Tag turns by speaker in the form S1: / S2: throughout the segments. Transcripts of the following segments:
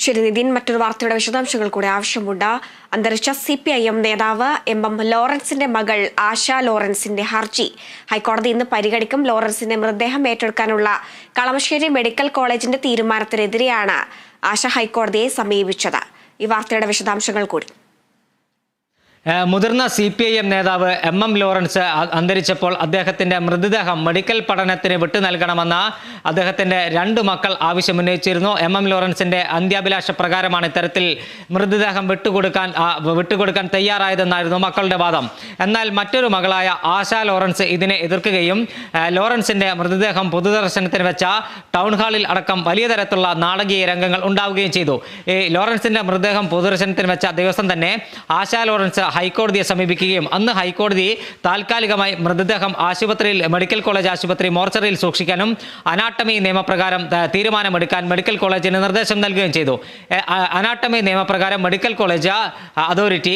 S1: ശരി നിതിൻ, മറ്റൊരു വാർത്തയുടെ വിശദാംശങ്ങൾ കൂടെ ആവശ്യമുണ്ട്. അന്തരിച്ച CPIM നേതാവ് MM ലോറൻസിന്റെ മകൾ ആശ ലോറൻസിന്റെ ഹർജി ഹൈക്കോടതി ഇന്ന് പരിഗണിക്കും. ലോറൻസിന്റെ മൃതദേഹം ഏറ്റെടുക്കാനുള്ള കളമശ്ശേരി മെഡിക്കൽ കോളേജിന്റെ തീരുമാനത്തിനെതിരെയാണ് ആശ ഹൈക്കോടതിയെ സമീപിച്ചത്. ഈ വാർത്തയുടെ വിശദാംശങ്ങൾ കൂടി.
S2: മുതിർന്ന CPIM നേതാവ് MM ലോറൻസ് അന്തരിച്ചപ്പോൾ അദ്ദേഹത്തിന്റെ മൃതദേഹം മെഡിക്കൽ പഠനത്തിന് വിട്ടു നൽകണമെന്ന് അദ്ദേഹത്തിന്റെ 2 മക്കൾ ആവശ്യമുന്നയിച്ചിരുന്നു. MM ലോറൻസിന്റെ അന്ത്യാഭിലാഷ പ്രകാരമാണ് ഇത്തരത്തിൽ മൃതദേഹം വിട്ടുകൊടുക്കാൻ തയ്യാറായതെന്നായിരുന്നു മക്കളുടെ വാദം. എന്നാൽ മറ്റൊരു മകളായ ആശ ലോറൻസ് ഇതിനെ എതിർക്കുകയും ലോറൻസിന്റെ മൃതദേഹം പൊതുദർശനത്തിന് വെച്ച ടൗൺ ഹാളിൽ അടക്കം വലിയ തരത്തിലുള്ള നാടകീയ രംഗങ്ങൾ ഉണ്ടാവുകയും ചെയ്തു. ഈ ലോറൻസിന്റെ മൃതദേഹം പൊതുദർശനത്തിന് വെച്ച ദിവസം തന്നെ ആശ ലോറൻസ് ഹൈക്കോടതിയെ സമീപിക്കുകയും അന്ന് ഹൈക്കോടതി താൽക്കാലികമായി മൃതദേഹം മെഡിക്കൽ കോളേജ് ആശുപത്രി മോർച്ചറിയിൽ സൂക്ഷിക്കാനും അനാട്ടമി നിയമപ്രകാരം തീരുമാനമെടുക്കാൻ മെഡിക്കൽ കോളേജിന് നിർദ്ദേശം നൽകുകയും ചെയ്തു. അനാട്ടമി നിയമപ്രകാരം മെഡിക്കൽ കോളേജ് അതോറിറ്റി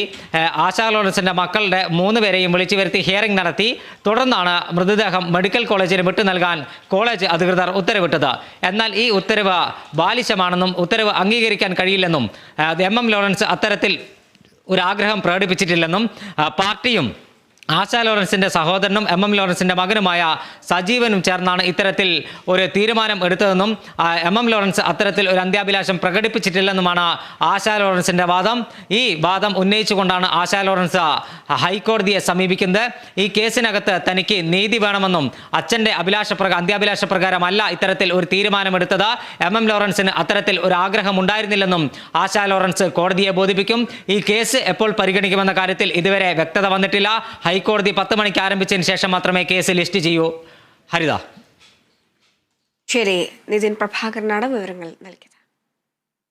S2: ആശാ ലോറൻസിന്റെ മക്കളുടെ 3 പേരെയും വിളിച്ചു വരുത്തി ഹിയറിംഗ് നടത്തി. തുടർന്നാണ് മൃതദേഹം മെഡിക്കൽ കോളേജിന് വിട്ടു നൽകാൻ കോളേജ് അധികൃതർ ഉത്തരവിട്ടത്. എന്നാൽ ഈ ഉത്തരവ് ബാലിശമാണെന്നും ഉത്തരവ് അംഗീകരിക്കാൻ കഴിയില്ലെന്നും MM ലോറൻസ് അത്തരത്തിൽ ഒരാഗ്രഹം പ്രകടിപ്പിച്ചിട്ടില്ലെന്നും പാർട്ടിയും ആശാ ലോറൻസിന്റെ സഹോദരനും MM ലോറൻസിന്റെ മകനുമായ സജീവനും ചേർന്നാണ് ഇത്തരത്തിൽ ഒരു തീരുമാനം എടുത്തതെന്നും MM ലോറൻസ് അത്തരത്തിൽ ഒരു അന്ത്യാഭിലാഷം പ്രകടിപ്പിച്ചിട്ടില്ലെന്നുമാണ് ആശാ ലോറൻസിന്റെ വാദം. ഈ വാദം ഉന്നയിച്ചുകൊണ്ടാണ് ആശാ ലോറൻസ് ഹൈക്കോടതിയെ സമീപിക്കുന്നത്. ഈ കേസിനകത്ത് തനിക്ക് നീതി വേണമെന്നും അച്ഛന്റെ അന്ത്യാഭിലാഷ പ്രകാരമല്ല ഇത്തരത്തിൽ ഒരു തീരുമാനമെടുത്തത്, MM ലോറൻസിന് അത്തരത്തിൽ ഒരു ആഗ്രഹം ഉണ്ടായിരുന്നില്ലെന്നും ആശാ ലോറൻസ് കോടതിയെ ബോധിപ്പിക്കും. ഈ കേസ് എപ്പോൾ പരിഗണിക്കുമെന്ന കാര്യത്തിൽ ഇതുവരെ വ്യക്തത വന്നിട്ടില്ല. ഹൈക്കോടതി 10 മണിക്ക് ആരംഭിച്ചതിന് ശേഷം മാത്രമേ കേസ് ലിസ്റ്റ് ചെയ്യൂ. ഹരിത.
S1: ശരി, നിതിൻ പ്രഭാകരനാണ് വിവരങ്ങൾ നൽകിയത്.